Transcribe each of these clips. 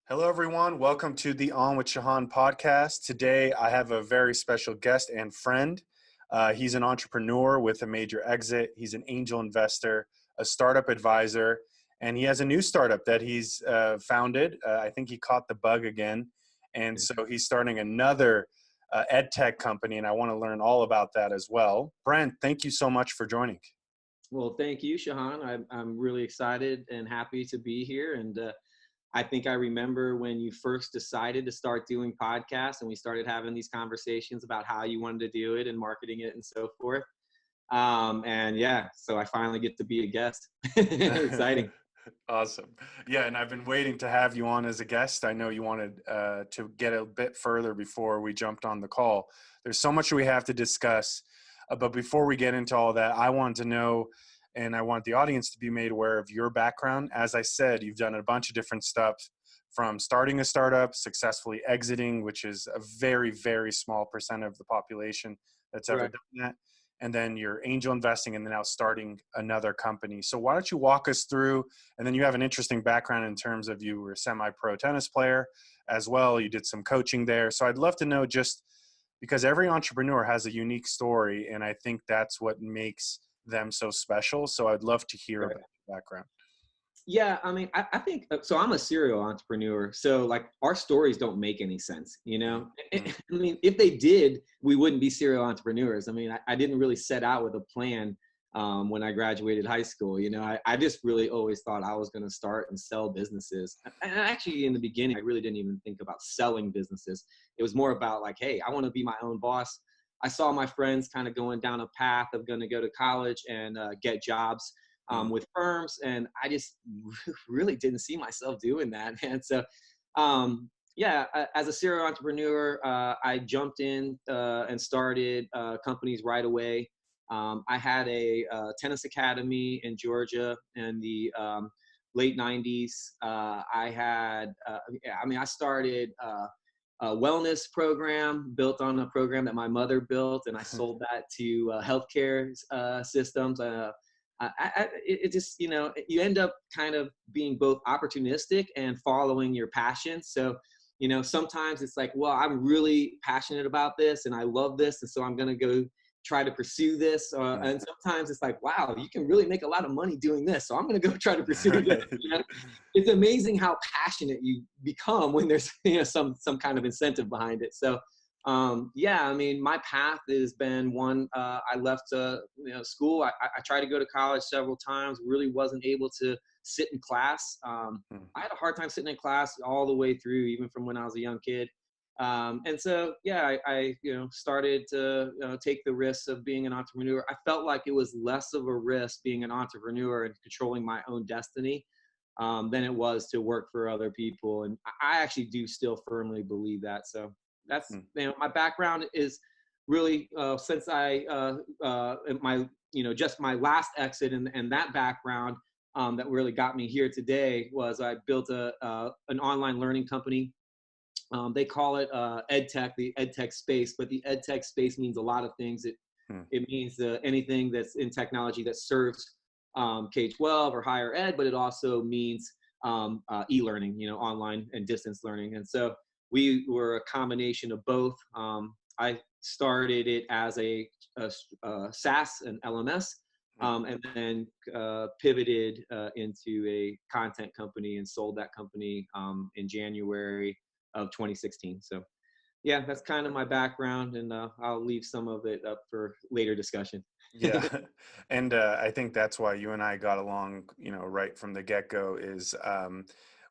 Hello, everyone. Welcome to the On with Shahan podcast. Today, I have a very special guest and friend. He's an entrepreneur with a major exit. He's an angel investor, a startup advisor, and he has a new startup that he's founded. I think he caught the bug again. And so he's starting another ed tech company, and I want to learn all about that as well. Brent, thank you so much for joining. Well, thank you, Shahan. I'm really excited and happy to be here. And I think I remember when you first decided to start doing podcasts and we started having these conversations about how you wanted to do it and marketing it and so forth. And yeah, so I finally get to be a guest. Exciting. Awesome. Yeah, and I've been waiting to have you on as a guest. I know you wanted to get a bit further before we jumped on the call. There's so much we have to discuss. But before we get into all that, I want to know, and I want the audience to be made aware of your background. As I said, you've done a bunch of different stuff, from starting a startup, successfully exiting, which is a very, very small percent of the population that's ever Right. done that. And then you're angel investing and then now starting another company. So why don't you walk us through, and then you have an interesting background in terms of you were a semi-pro tennis player as well. You did some coaching there. So I'd love to know, just because every entrepreneur has a unique story, and I think that's what makes them so special. So I'd love to hear Right. about your background. Yeah, I mean, I think so. I'm a serial entrepreneur, so like our stories don't make any sense, you know. Mm-hmm. I mean, if they did, we wouldn't be serial entrepreneurs. I mean, I didn't really set out with a plan when I graduated high school. You know, I just really always thought I was going to start and sell businesses. And actually, in the beginning, I really didn't even think about selling businesses. It was more about like, hey, I want to be my own boss. I saw my friends kind of going down a path of going to go to college and get jobs with firms, and I just really didn't see myself doing that. And so, yeah, as a serial entrepreneur, I jumped in and started companies right away. I had a tennis academy in Georgia in the late '90s. I had, I started a wellness program built on a program that my mother built, and I sold that to healthcare systems. It just, you know, you end up kind of being both opportunistic and following your passion. So, you know, sometimes it's like, well, I'm really passionate about this and I love this, and so I'm going to go try to pursue this. And sometimes it's like, wow, you can really make a lot of money doing this, so I'm going to go try to pursue this. You know? It's amazing how passionate you become when there's, you know, some kind of incentive behind it. So yeah, I mean, my path has been one. I left school. I tried to go to college several times, really wasn't able to sit in class. I had a hard time sitting in class all the way through, even from when I was a young kid. And so, yeah, I started to take the risks of being an entrepreneur. I felt like it was less of a risk being an entrepreneur and controlling my own destiny than it was to work for other people. And I actually do still firmly believe that. So that's, my background is really since just my last exit, and that background that really got me here today was I built an online learning company. They call it ed tech, the ed tech space, but the ed tech space means a lot of things. It means anything that's in technology that serves K-12 or higher ed, but it also means e-learning, online and distance learning. And so we were a combination of both. I started it as a SaaS and LMS, and then pivoted into a content company and sold that company in January of 2016. So yeah, that's kind of my background, and I'll leave some of it up for later discussion. Yeah. And I think that's why you and I got along, right from the get-go, is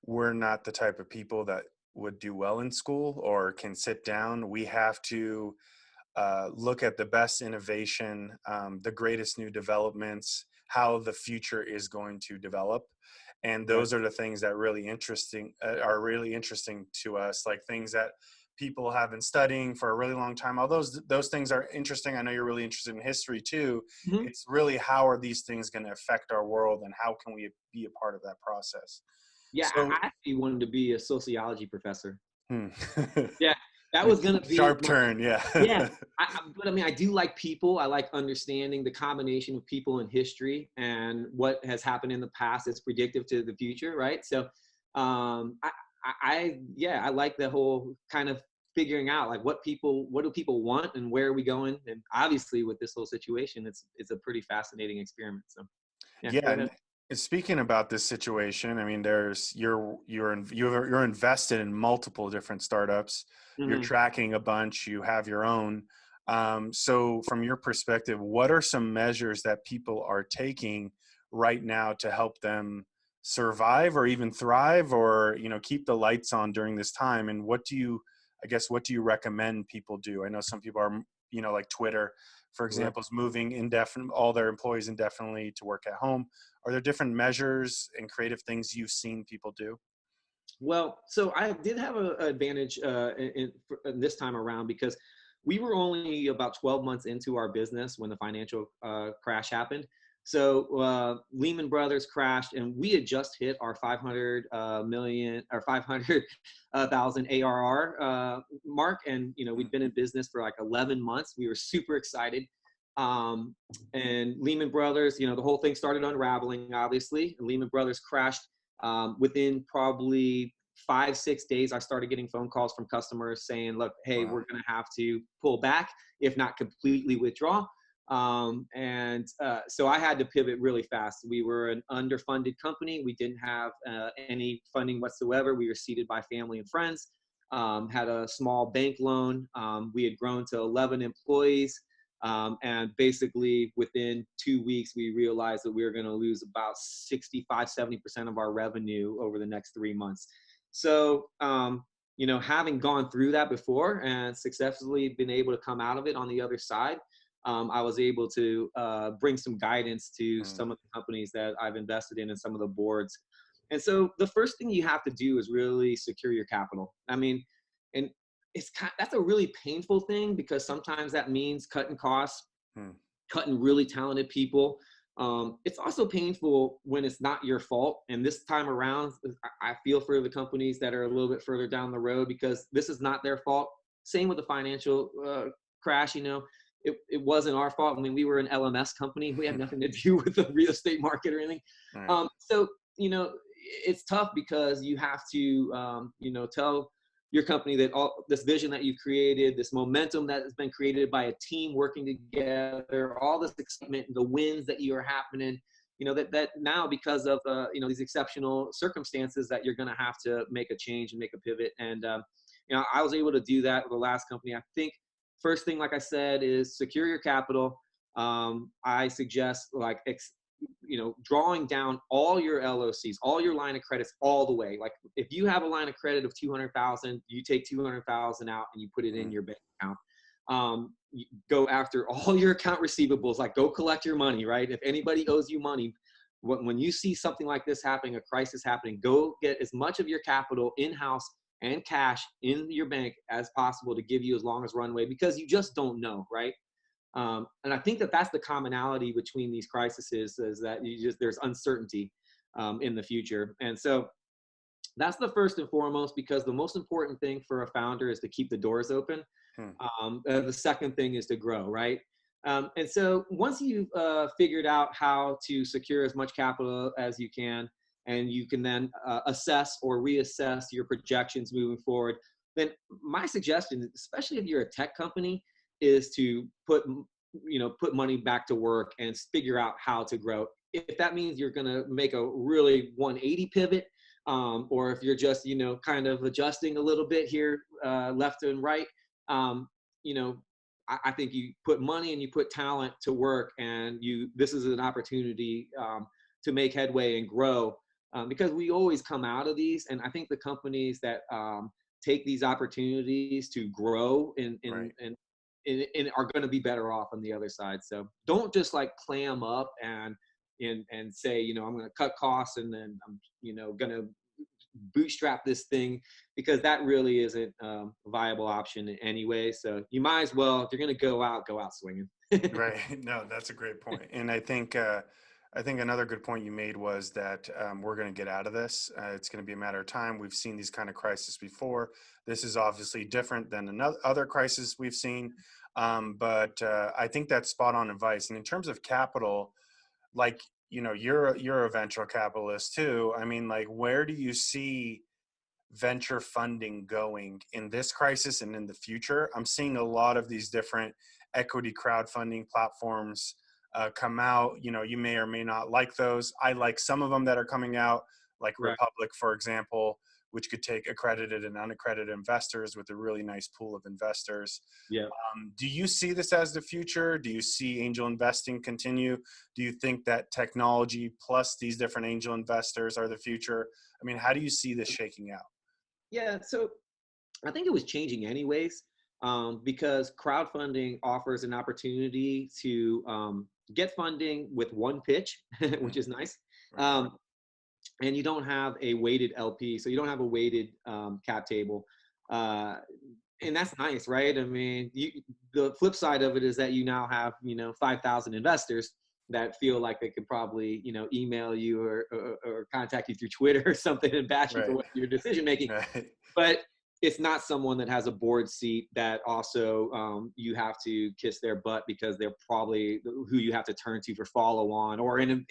we're not the type of people that would do well in school or can sit down. We have to look at the best innovation, the greatest new developments, how the future is going to develop. And those are the things that are really interesting to us, like things that people have been studying for a really long time. Although those things are interesting, I know you're really interested in history too. Mm-hmm. It's really, how are these things going to affect our world, and how can we be a part of that process? Yeah, So, I actually wanted to be a sociology professor. hmm. Yeah, that was gonna be Sharp turn, yeah. yeah. But I mean, I do like people. I like understanding the combination of people in history and what has happened in the past is predictive to the future, right? So, I like the whole kind of figuring out like what do people want and where are we going? And obviously with this whole situation, it's a pretty fascinating experiment. So yeah, Yeah, go ahead. and speaking about this situation, I mean, there's you're invested in multiple different startups. You're Mhm. tracking a bunch. You have your own. So, from your perspective, what are some measures that people are taking right now to help them survive or even thrive, or keep the lights on during this time? And I guess, what do you recommend people do? I know some people are, like Twitter, for Right. example, is moving all their employees indefinitely to work at home. Are there different measures and creative things you've seen people do? Well, so I did have an advantage in this time around because we were only about 12 months into our business when the financial crash happened. So Lehman Brothers crashed, and we had just hit our 500 million or 500,000 ARR mark, and Mm. we'd been in business for like 11 months. We were super excited, um, and Lehman Brothers, the whole thing started unraveling. Obviously, Lehman Brothers crashed. Within probably 5, 6 days, I started getting phone calls from customers saying, look, hey, Wow. we're going to have to pull back, if not completely withdraw. So I had to pivot really fast. We were an underfunded company. We didn't have any funding whatsoever. We were seeded by family and friends, had a small bank loan. We had grown to 11 employees. And basically within 2 weeks, we realized that we were going to lose about 65, 70% of our revenue over the next 3 months. So, having gone through that before and successfully been able to come out of it on the other side, I was able to bring some guidance to Mm. some of the companies that I've invested in and some of the boards. And so the first thing you have to do is really secure your capital. I mean, and that's a really painful thing because sometimes that means cutting costs, Mm. cutting really talented people. It's also painful when it's not your fault. And this time around, I feel for the companies that are a little bit further down the road because this is not their fault. Same with the financial crash. It wasn't our fault. I mean, we were an LMS company. We had nothing to do with the real estate market or anything. Right. So, it's tough because you have to, tell your company that all this vision that you've created, this momentum that has been created by a team working together, all this excitement, the wins that you are happening, that now because of these exceptional circumstances that you're going to have to make a change and make a pivot. And I was able to do that with the last company. I think first thing, like I said, is secure your capital. I suggest drawing down all your LOCs, all your line of credits, all the way. Like if you have a line of credit of 200,000, you take 200,000 out and you put it in Mm. your bank account. You go after all your account receivables, like go collect your money, right? If anybody owes you money, when you see something like this happening, a crisis happening, go get as much of your capital in-house and cash in your bank as possible to give you as long as runway because you just don't know, right? And I think that that's the commonality between these crises is that there's uncertainty in the future. And so that's the first and foremost, because the most important thing for a founder is to keep the doors open. Mm. The second thing is to grow, right? And so once you've figured out how to secure as much capital as you can, and you can then assess or reassess your projections moving forward, then my suggestion, especially if you're a tech company, is to put money back to work and figure out how to grow. If that means you're going to make a really 180 pivot, or if you're just kind of adjusting a little bit here, left and right, um, you know I think you put money and you put talent to work, and this is an opportunity to make headway and grow, because we always come out of these. And I think the companies that take these opportunities to grow Right. and are going to be better off on the other side. So don't just like clam up and say, I'm going to cut costs and then I'm, going to bootstrap this thing, because that really isn't a viable option anyway. So you might as well, if you're going to go out swinging. Right. No, that's a great point. And I think another good point you made was that we're going to get out of this. It's going to be a matter of time. We've seen these kind of crises before. This is obviously different than another other crisis we've seen. But I think that's spot on advice. And in terms of capital, like, you're a venture capitalist too. I mean, like, where do you see venture funding going in this crisis and in the future? I'm seeing a lot of these different equity crowdfunding platforms come out. You know, you may or may not like those. I like some of them that are coming out, like Right. Republic, for example, which could take accredited and unaccredited investors with a really nice pool of investors. Yeah. Do you see this as the future? Do you see angel investing continue? Do you think that technology plus these different angel investors are the future? I mean, how do you see this shaking out? Yeah. So I think it was changing anyways, because crowdfunding offers an opportunity to get funding with one pitch, which Mm, is nice. right, Um, and you don't have a weighted LP, so you don't have a weighted cap table. Uh, and that's nice, right? I mean, the flip side of it is that you now have, 5,000 investors that feel like they could probably, email you or contact you through Twitter or something and bash you for right, what your decision making. right, But it's not someone that has a board seat that also you have to kiss their butt because they're probably who you have to turn to for follow on, or in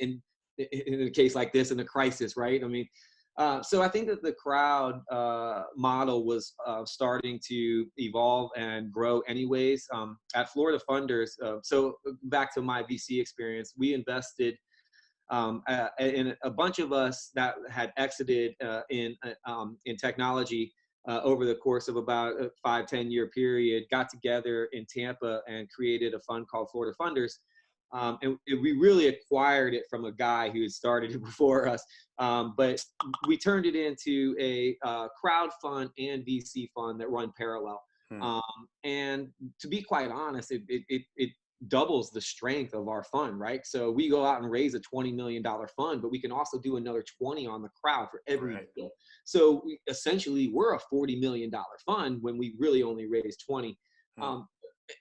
a case like this in a crisis, right? I mean, so I think that the crowd model was starting to evolve and grow anyways. At Florida Funders, so back to my VC experience, we invested and a bunch of us that had exited in technology over the course of about a 5-10 year period got together in Tampa and created a fund called Florida Funders. And we really acquired it from a guy who had started it before us. But we turned it into a crowd fund and VC fund that run parallel. hmm, Um, and to be quite honest, it doubles the strength of our fund, right? So we go out and raise a $20 million fund, but we can also do another 20 on the crowd for every right, deal. So essentially, we're a $40 million fund when we really only raised 20. hmm, Um,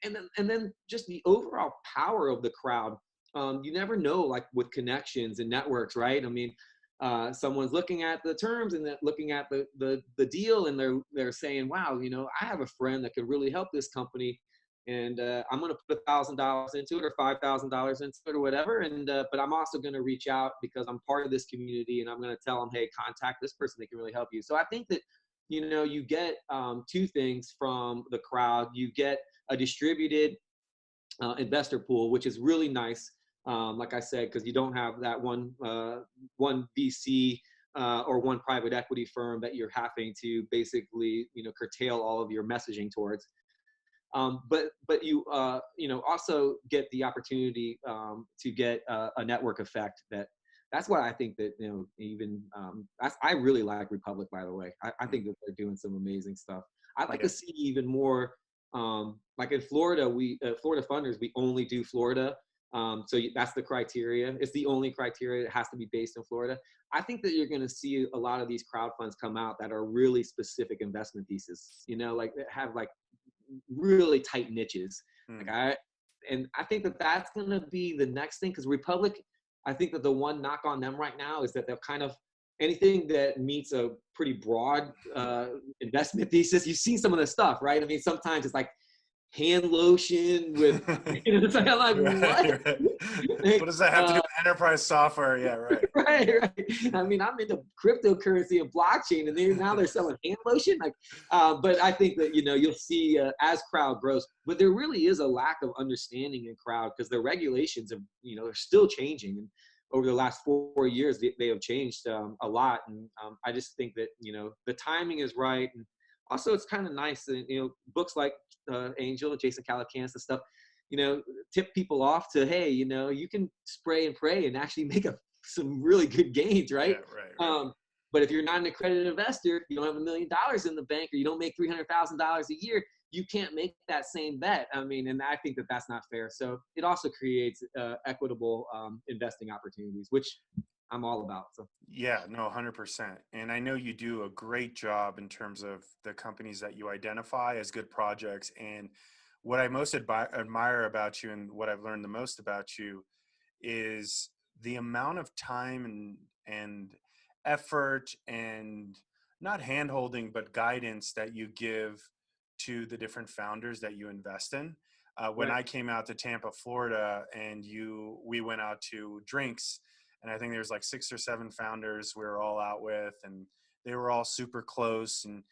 and then just the overall power of the crowd. You never know, like with connections and networks, right? I mean, someone's looking at the terms and looking at the deal, and they're saying, "Wow, I have a friend that could really help this company, and I'm going to put $1,000 into it or $5,000 into it or whatever. And but I'm also going to reach out because I'm part of this community, and I'm going to tell them, hey, contact this person; they can really help you." So I think that you get two things from the crowd. You get a distributed investor pool, which is really nice. Like I said, because you don't have that one VC or one private equity firm that you're having to basically curtail all of your messaging towards. But you also get the opportunity to get a network effect. That's why I think that even I really like Republic, by the way. I hmm, think that they're doing some amazing stuff. I'd like yeah, to see even more. Like in Florida, Florida Funders, we only do Florida. That's the criteria. It's the only criteria. It has to be based in Florida. I think that you're going to see a lot of these crowd funds come out that are really specific investment thesis. Like that have like really tight niches. hmm, And I think that that's going to be the next thing, because Republic, I think that the one knock on them right now is that they're kind of anything that meets a pretty broad investment thesis. You've seen some of the stuff, right? I mean, sometimes it's like hand lotion with, it's like, I'm like, what? right, right. What Like, does that have to do with enterprise software? Yeah, right. right. I mean, I'm into cryptocurrency and blockchain, and now they're selling hand lotion. Like, but I think that you'll see as crowd grows, but there really is a lack of understanding in crowd because the regulations are are still changing, and over the last 4 years they have changed a lot. And I just think that the timing is right, and also it's kind of nice that books like Angel, Jason Calacanis and stuff tip people off to, hey, you can spray and pray and actually make some really good gains, Yeah, right? right, right. But if you're not an accredited investor, you don't have $1 million in the bank, or you don't make $300,000 a year, you can't make that same bet. I mean, and I think that that's not fair. So it also creates equitable investing opportunities, which I'm all about. So Yeah, no, 100%. And I know you do a great job in terms of the companies that you identify as good projects. And what I most admire about you and what I've learned the most about you is the amount of time and effort and not handholding, but guidance that you give to the different founders that you invest in. When right, I came out to Tampa, Florida, and we went out to drinks, and I think there's like 6 or 7 founders we were all out with, and they were all super close. And,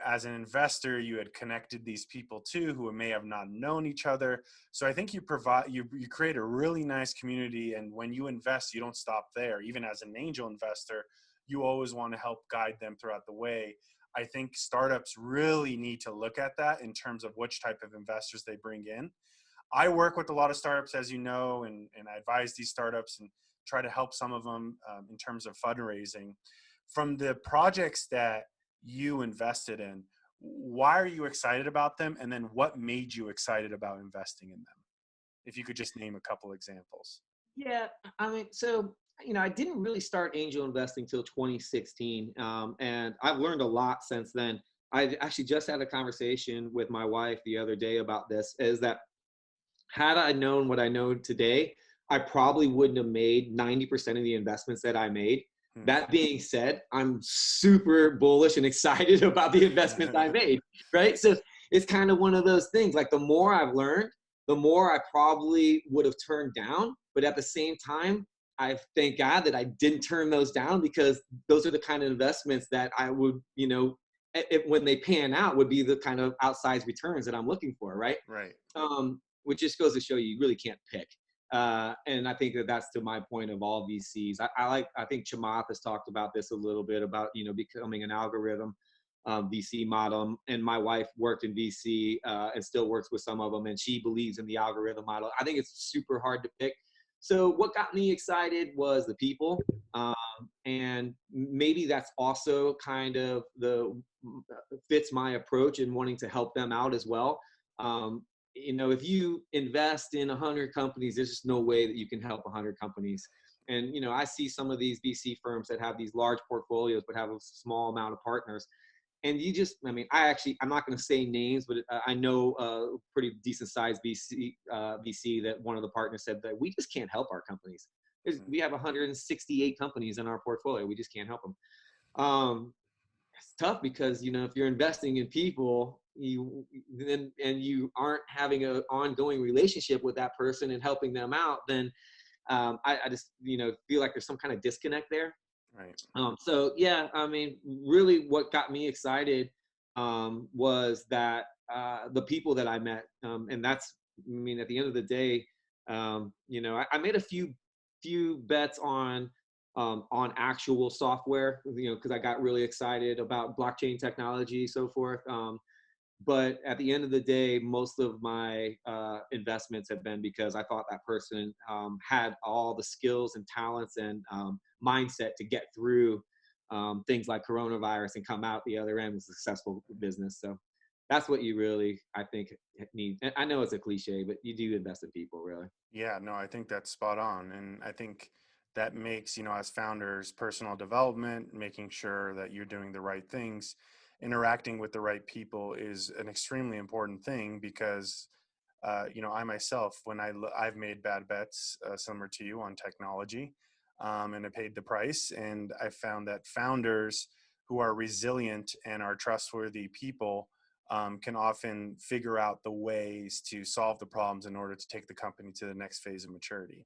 as an investor, you had connected these people too who may have not known each other. So I think you create a really nice community. And when you invest, you don't stop there. Even as an angel investor, you always want to help guide them throughout the way. I think startups really need to look at that in terms of which type of investors they bring in. I work with a lot of startups, as you know, and I advise these startups and try to help some of them in terms of fundraising. From the projects that you invested in, why are you excited about them? And then what made you excited about investing in them? If you could just name a couple examples. Yeah, I mean, so I didn't really start angel investing till 2016, and I've learned a lot since then. I actually just had a conversation with my wife the other day about this. Is that had I known what I know today, I probably wouldn't have made 90% of the investments that I made. Hmm. That being said, I'm super bullish and excited about the investments I made, right? So it's kind of one of those things. Like the more I've learned, the more I probably would have turned down. But at the same time, I thank God that I didn't turn those down, because those are the kind of investments that I would, when they pan out, would be the kind of outsized returns that I'm looking for, right? Right. Which just goes to show you really can't pick. And I think that that's to my point of all VCs. I think Chamath has talked about this a little bit about, becoming an algorithm VC model. And my wife worked in VC and still works with some of them, and she believes in the algorithm model. I think it's super hard to pick. So what got me excited was the people. And maybe that's also kind of fits my approach in wanting to help them out as well. If you invest in 100 companies, there's just no way that you can help 100 companies. And, I see some of these VC firms that have these large portfolios, but have a small amount of partners. And I'm not going to say names, but I know a pretty decent sized VC that one of the partners said that we just can't help our companies. We have 168 companies in our portfolio. We just can't help them. It's tough because, if you're investing in people, and you aren't having an ongoing relationship with that person and helping them out, then I just, feel like there's some kind of disconnect there. Right. So yeah, really what got me excited was that the people that I met, and that's, at the end of the day, I made a few bets on actual software, because I got really excited about blockchain technology, so forth. But at the end of the day, most of my investments have been because I thought that person had all the skills and talents and mindset to get through things like coronavirus and come out the other end with a successful business. So that's what you really, I think, need. I know it's a cliche, but you do invest in people, really. Yeah, no, I think that's spot on. And I think that makes, as founders, personal development, making sure that you're doing the right things, interacting with the right people is an extremely important thing because, I myself, I've made bad bets similar to you on technology, and I paid the price. And I found that founders who are resilient and are trustworthy people can often figure out the ways to solve the problems in order to take the company to the next phase of maturity.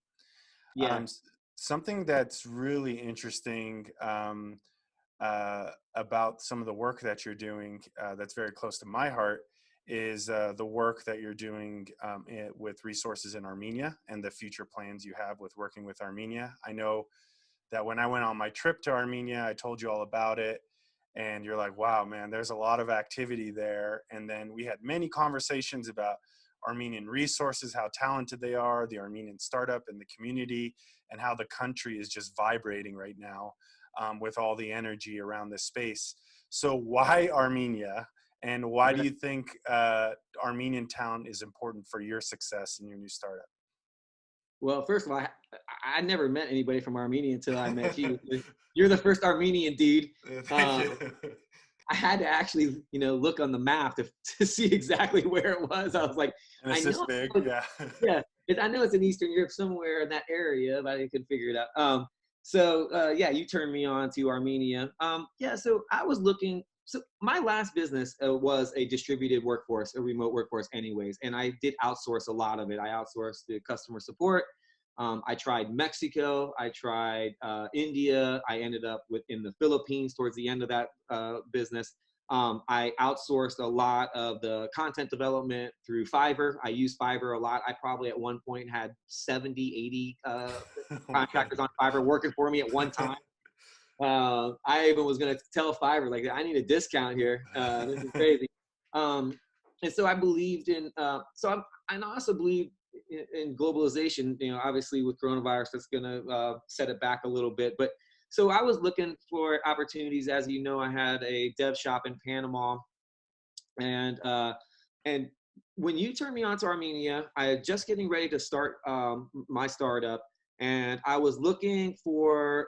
Yeah. Something that's really interesting about some of the work that you're doing that's very close to my heart is the work that you're doing with resources in Armenia and the future plans you have with working with Armenia. I know that when I went on my trip to Armenia, I told you all about it. And you're like, wow, man, there's a lot of activity there. And then we had many conversations about Armenian resources, how talented they are, the Armenian startup and the community, and how the country is just vibrating right now with all the energy around this space. So why Armenia? And why do you think Armenian talent is important for your success in your new startup? Well, first of all, I never met anybody from Armenia until I met you. You're the first Armenian dude. Thank you. I had to actually, look on the map to see exactly where it was. I was like, And I it's this know, big, yeah. yeah, I know it's in Eastern Europe somewhere in that area, but I couldn't figure it out. Yeah, you turned me on to Armenia. Yeah, so I was looking. So my last business was a distributed workforce, a remote workforce anyways. And I did outsource a lot of it. I outsourced the customer support. I tried Mexico. I tried India. I ended up in the Philippines towards the end of that business. I outsourced a lot of the content development through Fiverr. I use Fiverr a lot. I probably at one point had 70, 80 Oh my. contractors on Fiverr working for me at one time. I even was going to tell Fiverr, like, I need a discount here. This is crazy. Um, and so I believed in, I also believe in globalization, obviously with coronavirus, that's going to set it back a little bit. But so I was looking for opportunities. As you know, I had a dev shop in Panama, and when you turned me on to Armenia, I was just getting ready to start my startup, and I was looking for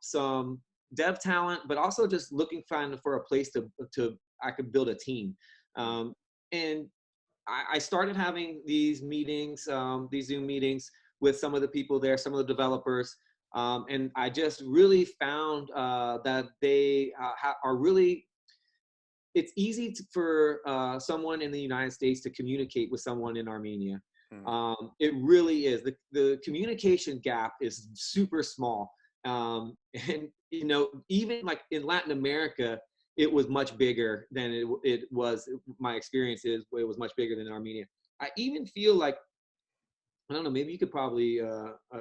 some dev talent, but also just looking for a place to I could build a team. And I started having these meetings, these Zoom meetings with some of the people there, some of the developers. And I just really found that they are really, it's easy for someone in the United States to communicate with someone in Armenia. It really is. The communication gap is super small. And, even like in Latin America, it was much bigger than it was. My experience is it was much bigger than in Armenia. I even feel like, I don't know, maybe you could probably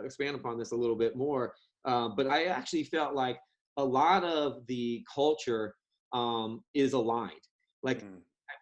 expand upon this a little bit more. But I actually felt like a lot of the culture is aligned. Like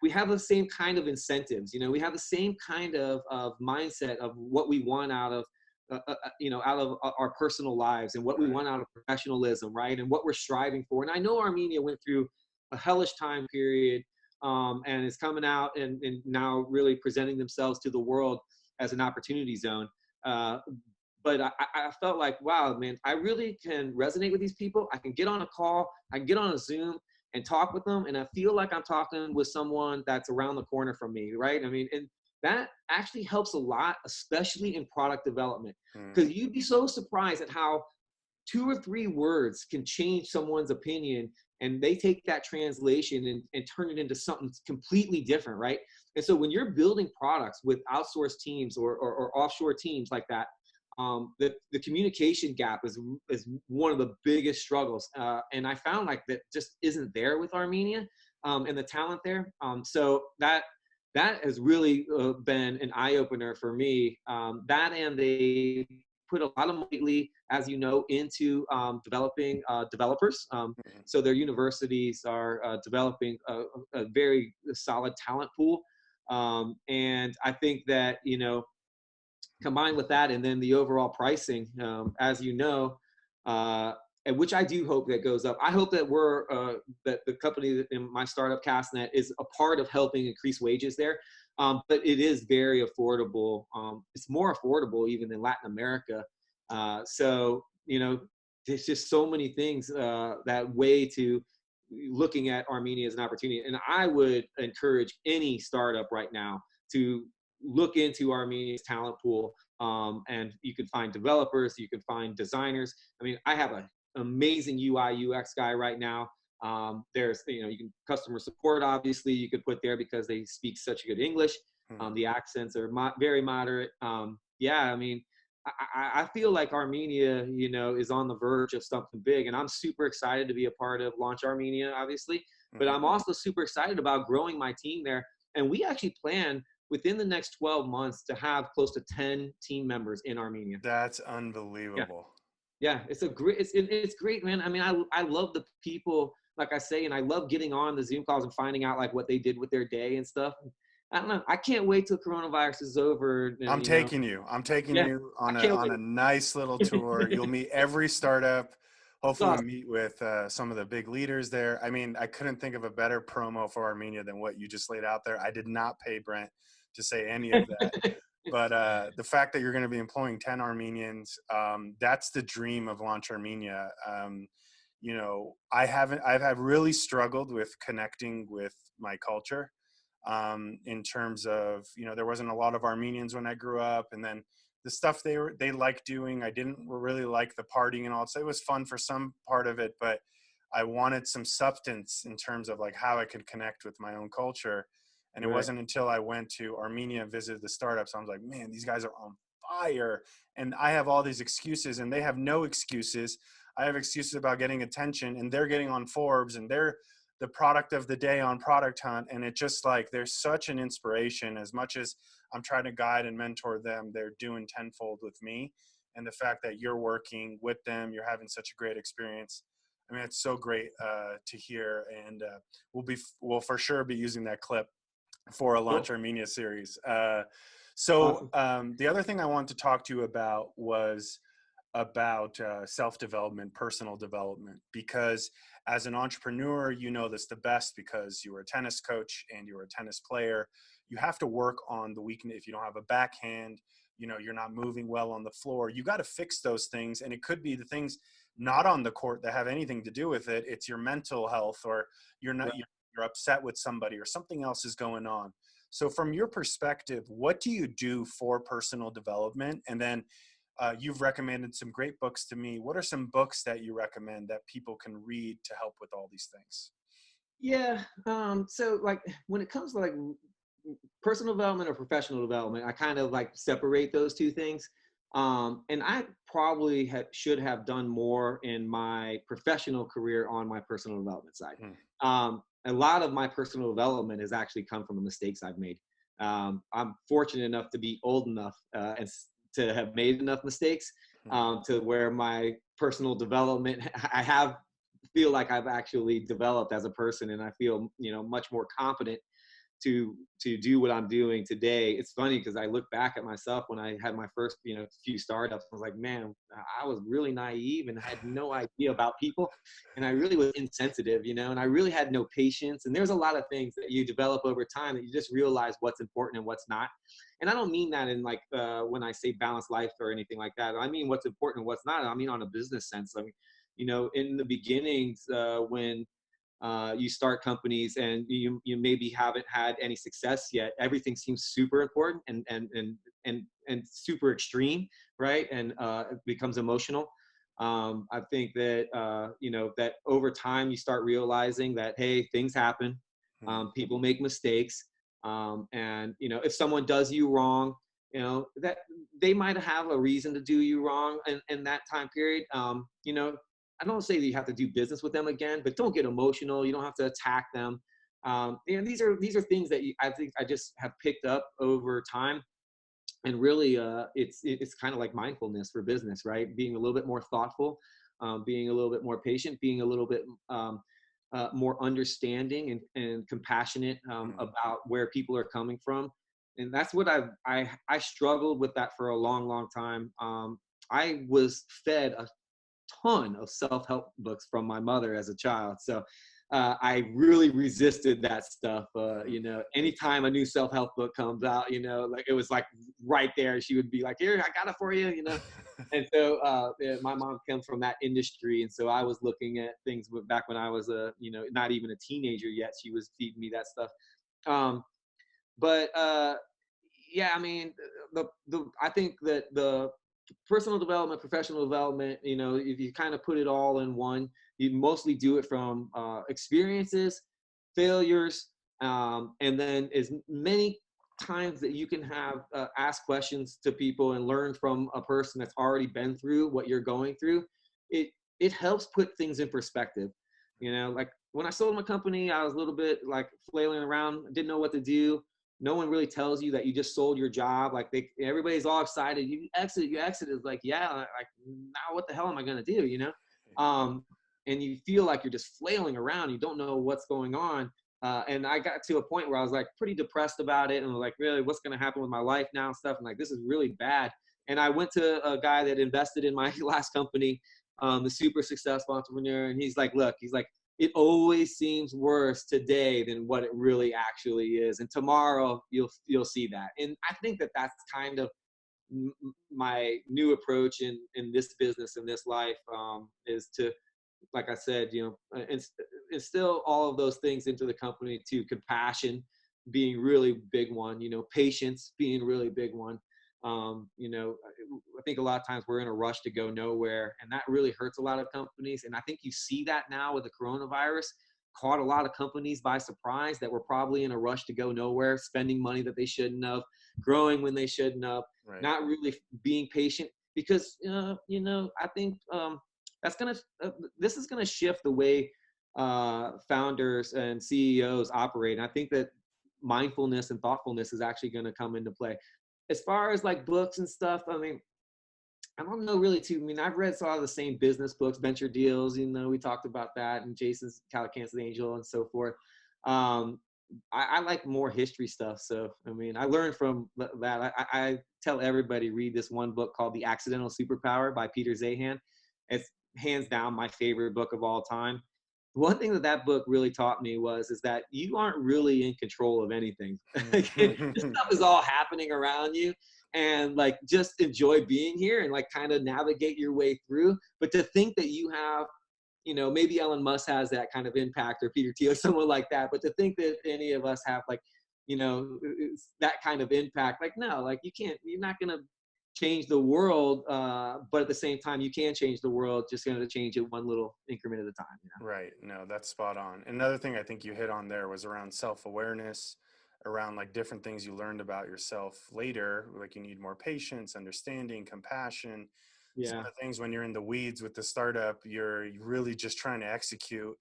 we have the same kind of incentives, we have the same kind of mindset of what we want out of, out of our personal lives and what we want out of professionalism, right? And what we're striving for. And I know Armenia went through a hellish time period and is coming out and now really presenting themselves to the world as an opportunity zone. But I felt like, wow, man, I really can resonate with these people. I can get on a call, I can get on a Zoom and talk with them. And I feel like I'm talking with someone that's around the corner from me, right? I mean, and that actually helps a lot, especially in product development, because you'd be so surprised at how 2 or 3 words can change someone's opinion, and they take that translation and turn it into something completely different, right? And so when you're building products with outsourced teams or offshore teams like that, the communication gap is one of the biggest struggles. And I found like that just isn't there with Armenia and the talent there. So that has really been an eye opener for me. That, and they put a lot of money, as you know, into developing developers. So their universities are developing a very solid talent pool. And I think that, combined with that, and then the overall pricing, as you know, and which I do hope that goes up. I hope that that the company in my startup, Castnet, is a part of helping increase wages there. But it is very affordable. It's more affordable even in Latin America. So, there's just so many things that way to looking at Armenia as an opportunity. And I would encourage any startup right now to look into Armenia's talent pool. And you can find developers, you can find designers. I mean, I have an amazing UI UX guy right now. There's, you can customer support, obviously, you could put there because they speak such good English. The accents are very moderate. Yeah, I mean, I feel like Armenia, is on the verge of something big, and I'm super excited to be a part of Launch Armenia, obviously. But I'm also super excited about growing my team there. And we actually plan within the next 12 months to have close to 10 team members in Armenia. That's unbelievable. Yeah, it's great, man. I mean, I love the people, like I say, and I love getting on the Zoom calls and finding out like what they did with their day and stuff. I don't know. I can't wait till coronavirus is over. I'm taking you on a nice little tour. You'll meet every startup. Hopefully we meet with some of the big leaders there. I mean, I couldn't think of a better promo for Armenia than what you just laid out there. I did not pay Brent to say any of that. But the fact that you're going to be employing 10 Armenians, that's the dream of Launch Armenia. I've really struggled with connecting with my culture. In terms of, there wasn't a lot of Armenians when I grew up, and then the stuff they liked doing, I didn't really like the partying and all. So it was fun for some part of it, but I wanted some substance in terms of like how I could connect with my own culture. And it wasn't until I went to Armenia and visited the startups, I was like, man, these guys are on fire. And I have all these excuses and they have no excuses. I have excuses about getting attention and they're getting on Forbes and they're the product of the day on Product Hunt. And it just like, there's such an inspiration. As much as I'm trying to guide and mentor them, they're doing tenfold with me. And the fact that you're working with them, you're having such a great experience. I mean, it's so great to hear. And we'll for sure be using that clip for a Cool. Launch Armenia series. Awesome. The other thing I wanted to talk to you about was about self-development, personal development, because as an entrepreneur, you know this the best because you were a tennis coach and you were a tennis player. You have to work on the weakness. If you don't have a backhand, you know, you're not moving well on the floor. You got to fix those things. And it could be the things not on the court that have anything to do with it. It's your mental health, or you're not, Right. you're upset with somebody, or something else is going on. So from your perspective, what do you do for personal development? And then you've recommended some great books to me. What are some books that you recommend that people can read to help with all these things? Yeah. So like when it comes to like personal development or professional development, I kind of like separate those two things. And I probably should have done more in my professional career on my personal development side. Hmm. A lot of my personal development has actually come from the mistakes I've made. I'm fortunate enough to be old enough and to have made enough mistakes Hmm. to where my personal development, I have feel like I've actually developed as a person, and I feel, you know, much more competent to do what I'm doing today. It's funny because I look back at myself when I had my first, you know, few startups. I was like, man, I was really naive and had no idea about people, and I really was insensitive, you know, and I really had no patience. And there's a lot of things that you develop over time that you just realize what's important and what's not. And I don't mean that in like when I say balanced life or anything like that. I mean what's important and what's not. I mean on a business sense. I mean, you know, in the beginnings when you start companies and you maybe haven't had any success yet, everything seems super important and super extreme, right? And it becomes emotional. I think that you know, that over time you start realizing that, hey, things happen, Hmm. people make mistakes, and you know, if someone does you wrong, you know, that they might have a reason to do you wrong in that time period. You know, I don't say that you have to do business with them again, but don't get emotional. You don't have to attack them. And these are things that I think I just have picked up over time. And really, it's kind of like mindfulness for business, right? Being a little bit more thoughtful, being a little bit more patient, being a little bit more understanding and compassionate Hmm. about where people are coming from. And that's what I struggled with that for a long, long time. I was fed a ton of self-help books from my mother as a child. So I really resisted that stuff. Hmm. You know, anytime a new self-help book comes out, you know, like it was like right there. She would be like, "Here, I got it for you," you know. And so yeah, my mom comes from that industry, and so I was looking at things back when I was a, you know, not even a teenager yet. She was feeding me that stuff. Um, but yeah, I mean, the I think that the personal development, professional development, you know, if you kind of put it all in one, you mostly do it from experiences, failures, and then as many times that you can have ask questions to people and learn from a person that's already been through what you're going through. It helps put things in perspective. You know, like when I sold my company, I was a little bit like flailing around, didn't know what to do. No one really tells you that you just sold your job. Like everybody's all excited. You exit. It's like, yeah, like now what the hell am I gonna do? You know, and you feel like you're just flailing around. You don't know what's going on. And I got to a point where I was like pretty depressed about it, and was like, really, what's gonna happen with my life now and stuff. And like, this is really bad. And I went to a guy that invested in my last company, the super successful entrepreneur, and he's like, look, he's like, it always seems worse today than what it really actually is, and tomorrow you'll see that. And I think that that's kind of my new approach in this business, in this life, is to, like I said, you know, instill all of those things into the company. To compassion being really big one, you know, patience being really big one. You know, I think a lot of times we're in a rush to go nowhere, and that really hurts a lot of companies. And I think you see that now with the coronavirus. caught a lot of companies by surprise that were probably in a rush to go nowhere, spending money that they shouldn't have, growing when they shouldn't have, Right. not really being patient. Because I think that's gonna this is gonna shift the way founders and CEOs operate. And I think that mindfulness and thoughtfulness is actually going to come into play. As far as like books and stuff, I mean, I don't know really too. I mean, I've read a lot of the same business books, Venture Deals. We talked about that, and Jason's Calacanis Angel and so forth. Um, I like more history stuff. So, I mean, I learned from that. I tell everybody read this one book called The Accidental Superpower by Peter Zahan. It's hands down my favorite book of all time. One thing that book really taught me is that you aren't really in control of anything. This stuff is all happening around you, and like just enjoy being here and like kind of navigate your way through. But to think that you have, maybe Elon Musk has that kind of impact, or Peter Thiel, someone like that. But to think that any of us have like, that kind of impact, like no, like you're not gonna change the world, but at the same time, you can change the world. Just going to change it one little increment at a time. Right. No, that's spot on. Another thing I think you hit on there was around self-awareness, around like different things you learned about yourself later, like you need more patience, understanding, compassion. Some Yeah, of the things when you're in the weeds with the startup, you're really just trying to execute.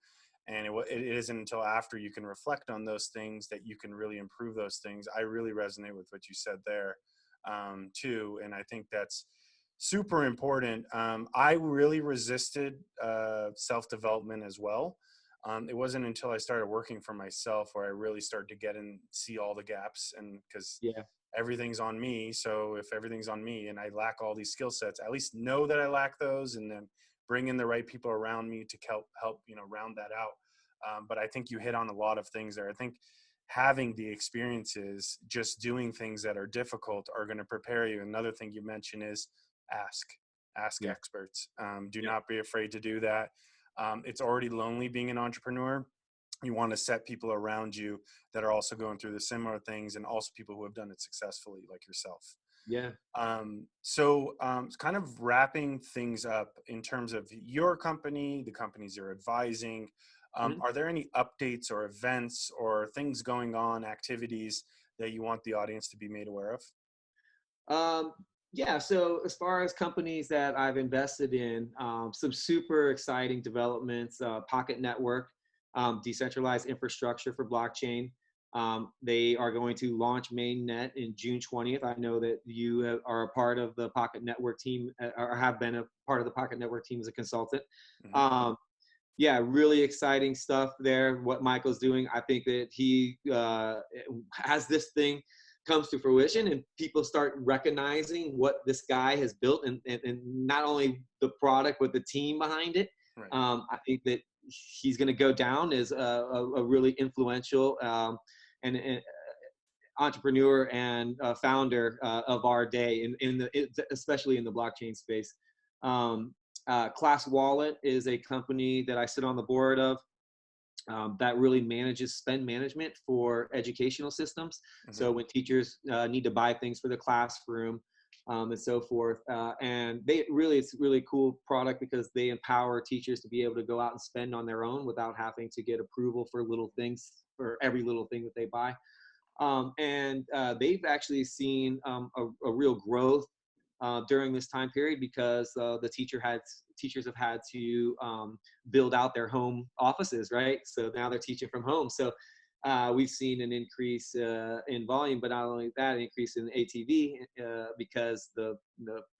And it isn't until after you can reflect on those things that you can really improve those things. I really resonate with what you said there, too. And I think that's super important. I really resisted self-development as well. It wasn't until I started working for myself where I really started to get and see all the gaps, and because yeah, everything's on me. So if everything's on me and I lack all these skill sets, at least know that I lack those, and then bring in the right people around me to help round that out. But I think you hit on a lot of things there. I think having the experiences, just doing things that are difficult, are going to prepare you. Another thing you mentioned is ask yeah, experts. Do yeah, not be afraid to do that. It's already lonely being an entrepreneur. You want to set people around you that are also going through the similar things, and also people who have done it successfully like yourself. yeah. Kind of wrapping things up in terms of your company, the companies you're advising, Mhm. are there any updates or events or things going on, activities that you want the audience to be made aware of? Um, yeah. So as far as companies that I've invested in, some super exciting developments. Pocket Network, decentralized infrastructure for blockchain. They are going to launch mainnet in June 20th. I know that you are a part of the Pocket Network team, or have been a part of the Pocket Network team as a consultant. Mhm. Um, yeah, really exciting stuff there. What Michael's doing, I think that he as this thing comes to fruition and people start recognizing what this guy has built, and not only the product but the team behind it. Right. I think that he's going to go down as a really influential and entrepreneur and founder of our day, especially in the blockchain space. Um, Class Wallet is a company that I sit on the board of, that really manages spend management for educational systems. Mhm. So when teachers need to buy things for the classroom, and so forth, and it's a really cool product because they empower teachers to be able to go out and spend on their own without having to get approval for little things, for every little thing that they buy. And they've actually seen a real growth during this time period because the teachers have had to build out their home offices, right? So now they're teaching from home. So we've seen an increase in volume, but not only that, an increase in ATV because the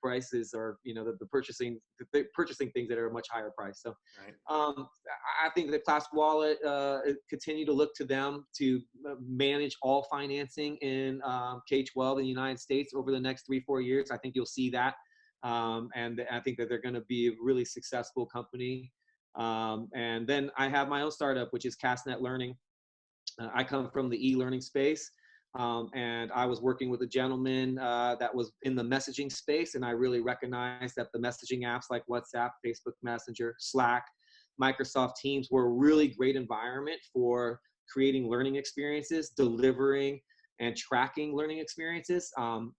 prices are, they're purchasing things that are a much higher price. So Right. I think the Class Wallet continue to look to them to manage all financing in K-12 in the United States over the next 3-4 years. I think you'll see that, and I think that they're going to be a really successful company. And then I have my own startup, which is CastNet Learning. I come from the e-learning space, and I was working with a gentleman that was in the messaging space, and I really recognized that the messaging apps like WhatsApp, Facebook Messenger, Slack, Microsoft Teams were a really great environment for creating learning experiences, delivering and tracking learning experiences.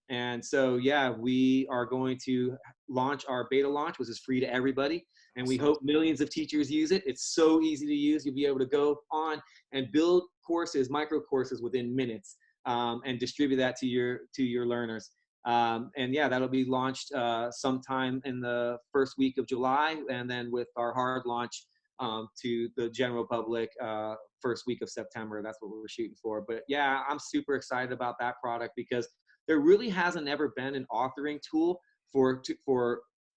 And so, yeah, we are going to launch our beta launch, which is free to everybody. And we Awesome. hope millions of teachers use it. It's so easy to use. You'll be able to go on and build courses, micro courses within minutes, and distribute that to your learners. And yeah, that'll be launched sometime in the first week of July, and then with our hard launch to the general public first week of September. That's what we're shooting for. But yeah, I'm super excited about that product because there really hasn't ever been an authoring tool for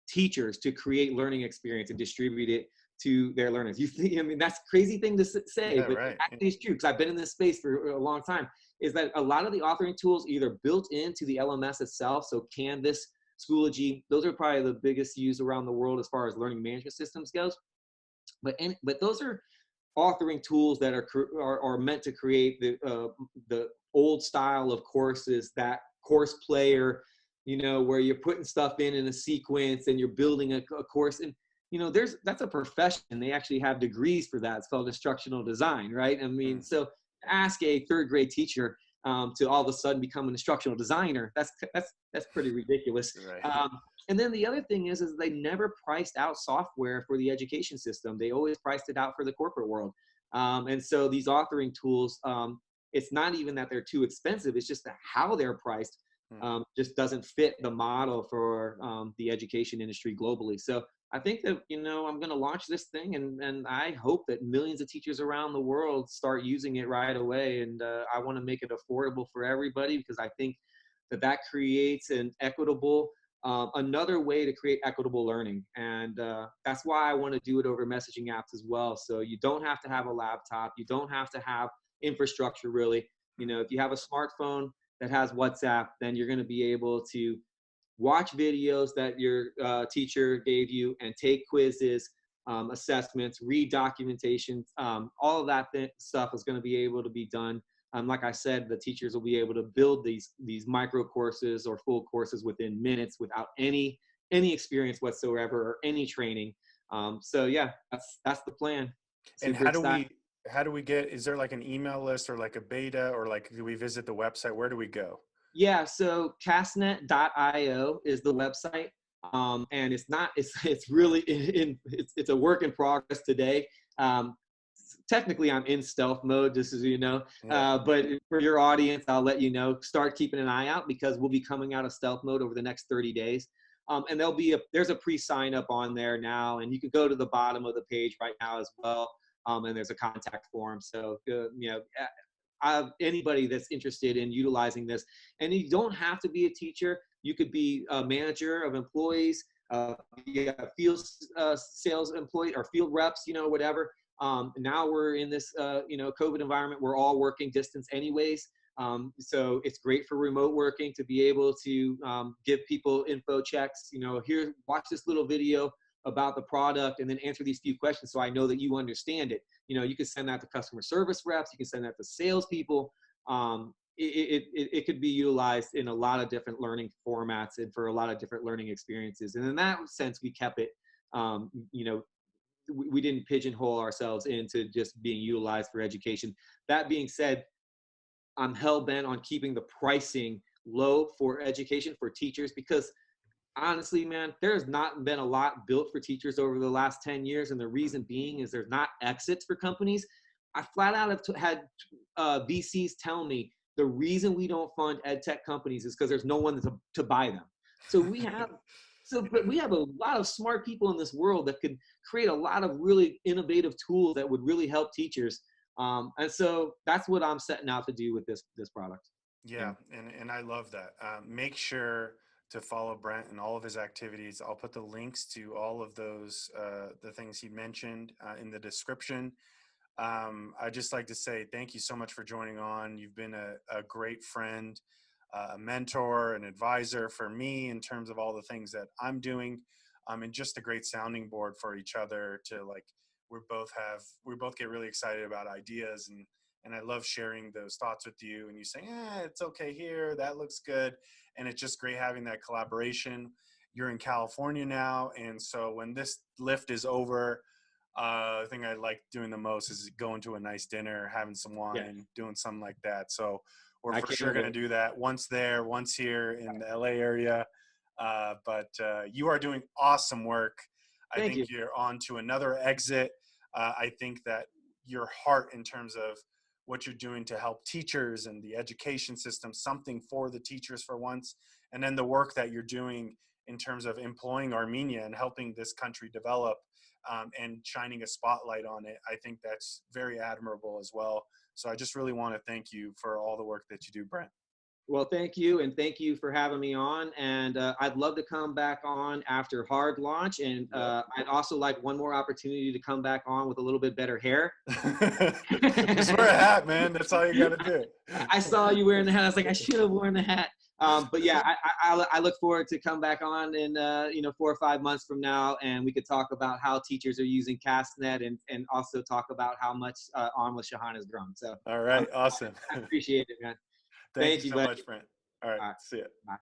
teachers to create learning experience and distribute it to their learners. You think, I mean, that's a crazy thing to say, Yeah, but right. actually it's true because I've been in this space for a long time, is that a lot of the authoring tools either built into the LMS itself. So Canvas, Schoology, those are probably the biggest used around the world as far as learning management systems goes. But those are authoring tools that are meant to create the old style of courses, that course player, where you're putting stuff in a sequence and you're building a course. And that's a profession. They actually have degrees for that. It's called instructional design, right? I mean, Mm, so ask a third grade teacher to all of a sudden become an instructional designer. That's pretty ridiculous. right. Um, and then the other thing is they never priced out software for the education system. They always priced it out for the corporate world. And so these authoring tools, it's not even that they're too expensive. It's just that how they're priced Mm. just doesn't fit the model for the education industry globally. So I think that, I'm going to launch this thing, and I hope that millions of teachers around the world start using it right away. And I want to make it affordable for everybody because I think that creates an equitable, another way to create equitable learning. And that's why I want to do it over messaging apps as well. So you don't have to have a laptop. You don't have to have infrastructure, really. If you have a smartphone that has WhatsApp, then you're going to be able to watch videos that your teacher gave you and take quizzes, assessments, read documentation. All of that stuff is going to be able to be done. Like I said, the teachers will be able to build these micro courses or full courses within minutes without any experience whatsoever or any training. So yeah, that's the plan. And Super excited. how do we get, is there like an email list or like a beta, or like, do we visit the website? Where do we go? Yeah, so castnet.io is the website. And it's really it's a work in progress today. Technically I'm in stealth mode, just as you know. Yeah. But for your audience, I'll let you know, start keeping an eye out because we'll be coming out of stealth mode over the next 30 days. And there's a pre-sign up on there now, and you can go to the bottom of the page right now as well. And there's a contact form. So, anybody that's interested in utilizing this, and you don't have to be a teacher. You could be a manager of employees, field sales employee or field reps, whatever. Now we're in this, COVID environment. We're all working distance anyways. So it's great for remote working to be able to give people info checks. Here, watch this little video about the product and then answer these few questions so I know that you understand it. You can send that to customer service reps. You can send that to salespeople. It could be utilized in a lot of different learning formats and for a lot of different learning experiences. And in that sense, we kept it, we didn't pigeonhole ourselves into just being utilized for education. That being said, I'm hell-bent on keeping the pricing low for education for teachers because honestly, man, there's not been a lot built for teachers over the last 10 years. And the reason being is there's not exits for companies. I flat out have had VCs tell me the reason we don't fund ed tech companies is because there's no one to buy them. So but we have a lot of smart people in this world that could create a lot of really innovative tools that would really help teachers. And so that's what I'm setting out to do with this product. Yeah, and I love that. Make sure to follow Brent and all of his activities. I'll put the links to all of those, the things he mentioned in the description. I'd just like to say thank you so much for joining on. You've been a great friend, a mentor, an advisor for me in terms of all the things that I'm doing, and just a great sounding board for each other to like, we both get really excited about ideas, and I love sharing those thoughts with you, and you say, it's okay here, that looks good. And it's just great having that collaboration. You're in California now, and so when this lift is over, the thing I like doing the most is going to a nice dinner, having some Yeah, wine, doing something like that. So we're I for can't sure going to wait. do that once there, once here in the LA area. But you are doing awesome work. I Thank think you. you're on to another exit. I think that your heart in terms of what you're doing to help teachers and the education system, something for the teachers for once, and then the work that you're doing in terms of employing Armenia and helping this country develop, and shining a spotlight on it. I think that's very admirable as well. So I just really want to thank you for all the work that you do, Brent. Well, thank you, and thank you for having me on. And I'd love to come back on after hard launch, and Yep. I'd also like one more opportunity to come back on with a little bit better hair. Just wear a hat, man. That's all you got to do. I saw you wearing the hat. I was like, I should have worn the hat. But yeah, I look forward to come back on in 4 or 5 months from now, and we could talk about how teachers are using CastNet, and also talk about how much On with Shahan has grown. So All right. Awesome. I appreciate it, man. Thank you Thank you, so buddy. much, Brent. All right. All right. See ya. Bye.